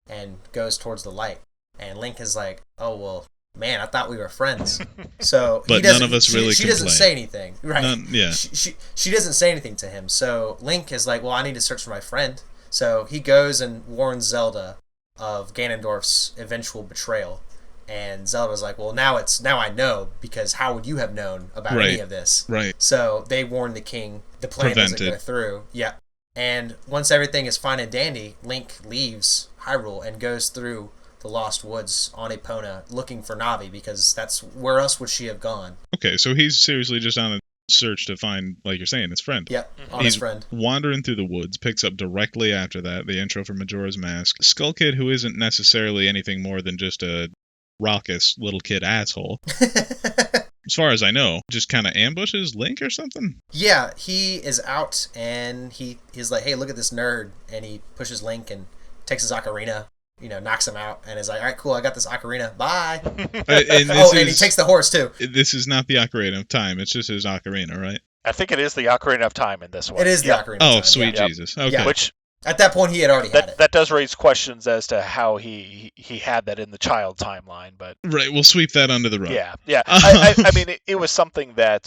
and goes towards the light. And Link is like, oh, well, man, I thought we were friends. So but none of us really She complain. doesn't say anything. Right. Yeah. She doesn't say anything to him. So Link is like, well, I need to search for my friend. So he goes and warns Zelda of Ganondorf's eventual betrayal. And Zelda's like, well, now I know, because how would you have known about any of this? Right. So they warn the king. The plan doesn't go through. Yeah. And once everything is fine and dandy, Link leaves Hyrule and goes through the Lost Woods on Epona looking for Navi, because that's where else would she have gone? Okay, so he's seriously just on a search to find, like you're saying, his friend. Yep, on his friend. Wandering through the woods, picks up directly after that the intro for Majora's Mask. Skull Kid, who isn't necessarily anything more than just a raucous little kid asshole, as far as I know, just kind of ambushes Link or something? Yeah, he is out and he's like, hey, look at this nerd, and he pushes Link and takes his ocarina, knocks him out, and is like, all right, cool, I got this ocarina, bye. And he takes the horse too. This is not the Ocarina of Time, it's just his ocarina, right? I think it is the Ocarina of Time in this one. It is the Ocarina of Time. Oh, sweet Jesus. Okay. Yeah. Which, at that point, he had already had it. That does raise questions as to how he had that in the child timeline, but right, we'll sweep that under the rug. Yeah. I mean, it was something that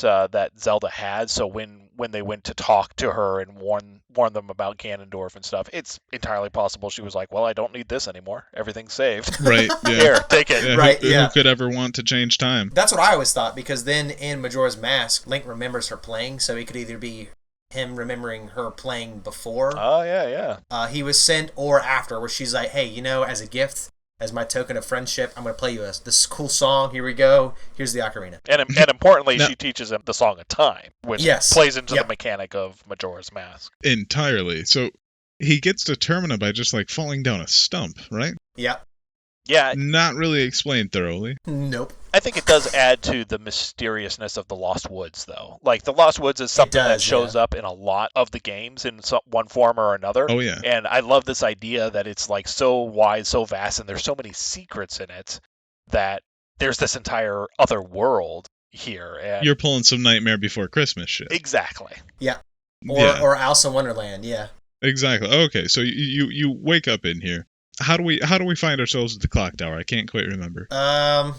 Zelda had. So when they went to talk to her and warn them about Ganondorf and stuff, it's entirely possible she was like, "Well, I don't need this anymore. Everything's saved. Right? Yeah. Here, take it." Yeah, right? Who could ever want to change time? That's what I always thought, because then in Majora's Mask, Link remembers her playing, so he could either be him remembering her playing before. Oh, yeah. He was sent, or after, where she's like, hey, as a gift, as my token of friendship, I'm going to play you this cool song. Here we go. Here's the ocarina. And importantly, she teaches him the Song of Time, which plays into the mechanic of Majora's Mask. Entirely. So he gets to Termina by just falling down a stump, right? Yep. Yeah. Not really explained thoroughly. Nope. I think it does add to the mysteriousness of the Lost Woods, though. The Lost Woods is something that shows up in a lot of the games in one form or another. Oh, yeah. And I love this idea that it's so wide, so vast, and there's so many secrets in it that there's this entire other world here. And you're pulling some Nightmare Before Christmas shit. Exactly. Yeah. Or Alice in Wonderland, yeah. Exactly. Okay, so you wake up in here. How do we find ourselves at the clock tower? I can't quite remember.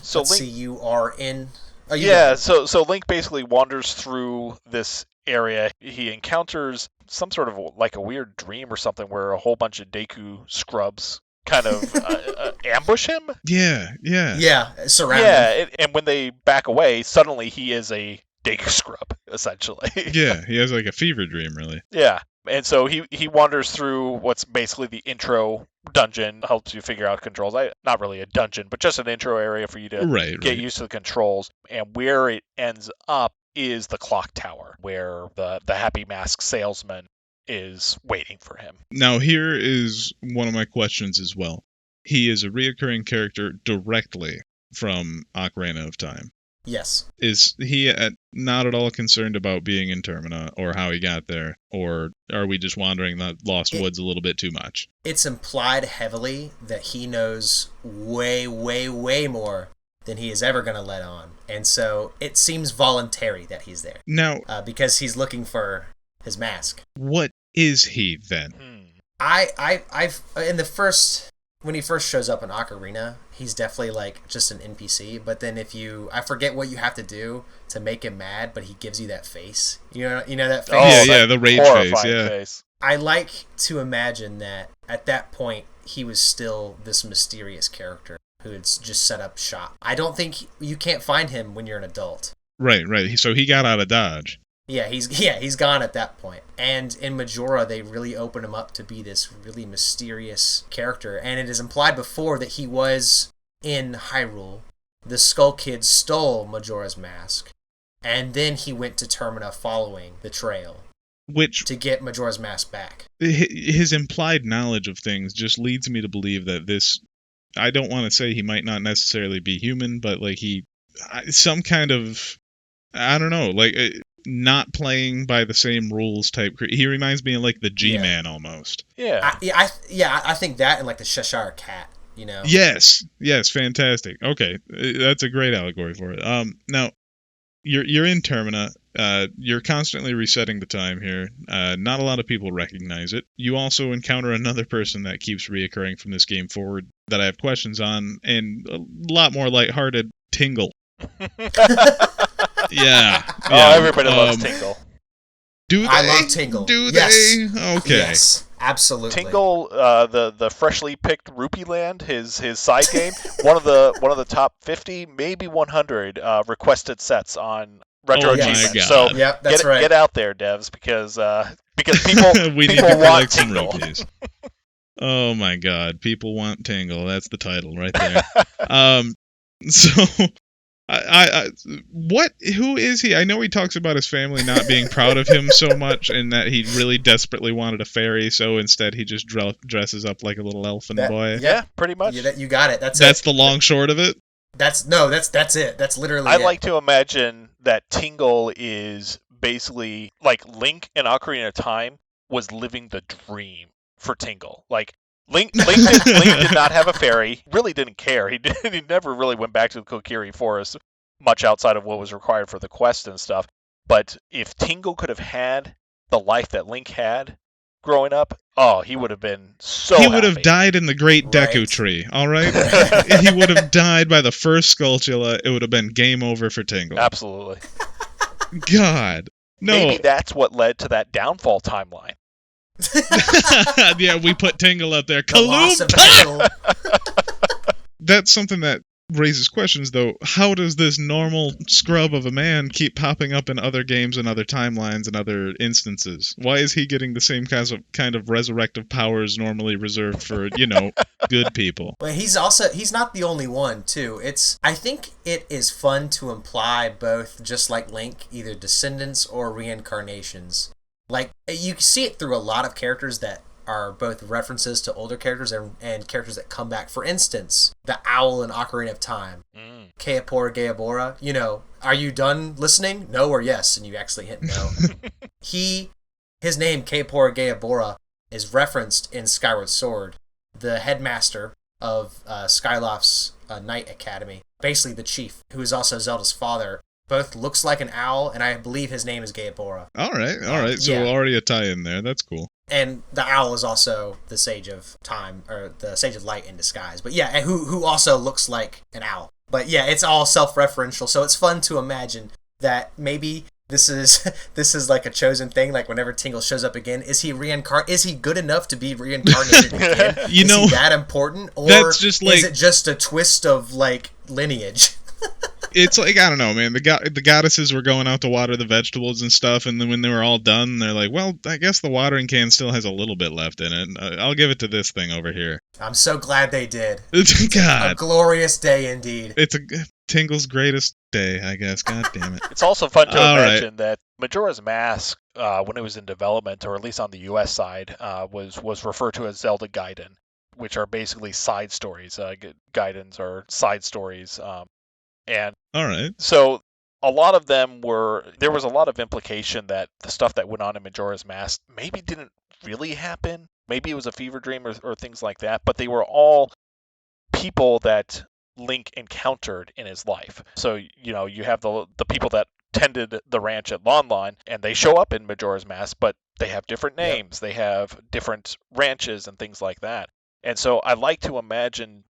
So let's see. You are in. So Link basically wanders through this area. He encounters some sort of a weird dream or something where a whole bunch of Deku scrubs kind of ambush him. Yeah. Surround him. Yeah, and when they back away, suddenly he is a Deku scrub, essentially. Yeah, he has a fever dream, really. Yeah. And so he wanders through what's basically the intro dungeon, helps you figure out controls. Not really a dungeon, but just an intro area for you to get used to the controls. And where it ends up is the clock tower, where the Happy Mask salesman is waiting for him. Now, here is one of my questions as well. He is a reoccurring character directly from Ocarina of Time. Yes. Is he not at all concerned about being in Termina or how he got there? Or are we just wandering the Lost Woods a little bit too much? It's implied heavily that he knows way, way, way more than he is ever going to let on. And so it seems voluntary that he's there. Now, because he's looking for his mask. What is he then? I've in the first, when he first shows up in Ocarina, he's definitely like just an NPC. But then I forget what you have to do to make him mad, but he gives you that face. You know that face. Oh, yeah, the rage face. Yeah. Face. I like to imagine that at that point he was still this mysterious character who had just set up shop. I don't think you can't find him when you're an adult. Right. So he got out of Dodge. Yeah, he's gone at that point. And in Majora, they really open him up to be this really mysterious character. And it is implied before that he was in Hyrule. The Skull Kid stole Majora's Mask, and then he went to Termina following the trail. To get Majora's Mask back. His implied knowledge of things just leads me to believe that this, I don't want to say he might not necessarily be human, but like some kind of, I don't know, like not playing by the same rules type. He reminds me of like the G-Man almost. Yeah. I think that and like the Cheshire Cat, you know? Yes, fantastic. Okay, that's a great allegory for it. Now, you're in Termina. You're constantly resetting the time here. Not a lot of people recognize it. You also encounter another person that keeps reoccurring from this game forward that I have questions on, and a lot more lighthearted, Tingle. Yeah. Oh, everybody loves Tingle. Do they? I love Tingle. Do yes. they? Okay. Yes, absolutely. Tingle, the freshly picked Rupee Land, his side game, one of the top 50, maybe 100 requested sets on Retro Achievement. God. So that's right. Get out there, devs, because people we people need to want collect some Tingle. rupees. Oh my God, people want Tingle. That's the title right there. So. Who is he? I know he talks about his family not being proud of him so much, and that he really desperately wanted a fairy, so instead he just dresses up like a little elfin boy. Yeah, pretty much. You got it. That's the long short of it. That's it. That's literally I like to imagine that Tingle is basically like Link in Ocarina of Time was living the dream for Tingle. Like Link did not have a fairy. Really didn't care. He never really went back to the Kokiri Forest much outside of what was required for the quest and stuff. But if Tingle could have had the life that Link had growing up, he would have been so happy. He would have died in the Great Deku Tree, all right? He would have died by the first Skulltula. It would have been game over for Tingle. Absolutely. God. No. Maybe that's what led to that downfall timeline. Yeah, we put Tingle up there. That's something that raises questions, though. How does this normal scrub of a man keep popping up in other games and other timelines and other instances? Why is he getting the same kind of resurrective powers normally reserved for, good people? Well, he's not the only one, too. I think it is fun to imply both, just like Link, either descendants or reincarnations. Like, you see it through a lot of characters that are both references to older characters and characters that come back. For instance, the owl in Ocarina of Time. Keapora Geabora. Are you done listening? No or yes? And you actually hit no. His name, Keapora Geabora, is referenced in Skyward Sword. The headmaster of Skyloft's Knight Academy, basically the chief, who is also Zelda's father, both looks like an owl, and I believe his name is Geabora. All right. So already a tie-in there. That's cool. And the owl is also the Sage of Time, or the Sage of Light in disguise. But yeah, and who also looks like an owl. But yeah, it's all self-referential, so it's fun to imagine that maybe this is like a chosen thing. Like whenever Tingle shows up again, is he good enough to be reincarnated again? Is he that important, or that's just like, is it just a twist of like lineage? It's like, I don't know, man. The goddesses were going out to water the vegetables and stuff, and then when they were all done, they're like, well, I guess the watering can still has a little bit left in it. I'll give it to this thing over here. I'm so glad they did. God. A glorious day indeed. It's Tingle's greatest day, I guess. God damn it. It's also fun to imagine that Majora's Mask, when it was in development, or at least on the US side, was referred to as Zelda Gaiden, which are basically side stories. Gaidens are side stories. And all right. So a lot of them there was a lot of implication that the stuff that went on in Majora's Mask maybe didn't really happen. Maybe it was a fever dream or things like that, but they were all people that Link encountered in his life. So, you have the people that tended the ranch at Lon Lon, and they show up in Majora's Mask, but they have different names. Yep. They have different ranches and things like that. And so I like to imagine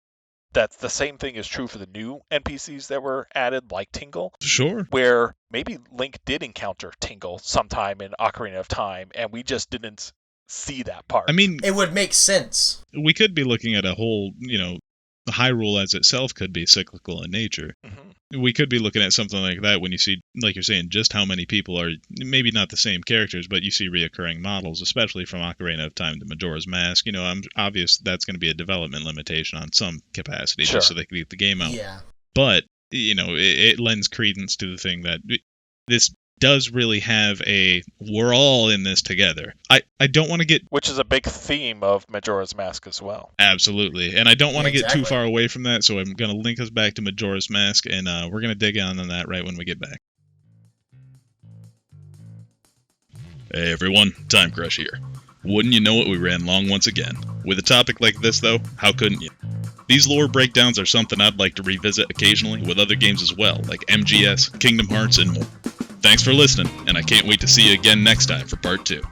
that the same thing is true for the new NPCs that were added, like Tingle. Sure. Where maybe Link did encounter Tingle sometime in Ocarina of Time, and we just didn't see that part. I mean, it would make sense. We could be looking at a whole, Hyrule as itself could be cyclical in nature. Mm-hmm. We could be looking at something like that when you see, like you're saying, just how many people are, maybe not the same characters, but you see reoccurring models, especially from Ocarina of Time to Majora's Mask. I'm obvious that's going to be a development limitation on some capacity, just so they can get the game out. Yeah. But, it lends credence to the thing that this does really have we're all in this together. I don't want to get... Which is a big theme of Majora's Mask as well. Absolutely. And I don't want to get too far away from that, so I'm going to link us back to Majora's Mask, and we're going to dig on that right when we get back. Hey everyone, Time Crush here. Wouldn't you know it, we ran long once again. With a topic like this though, how couldn't you? These lore breakdowns are something I'd like to revisit occasionally with other games as well, like MGS, Kingdom Hearts, and more. Thanks for listening, and I can't wait to see you again next time for part 2.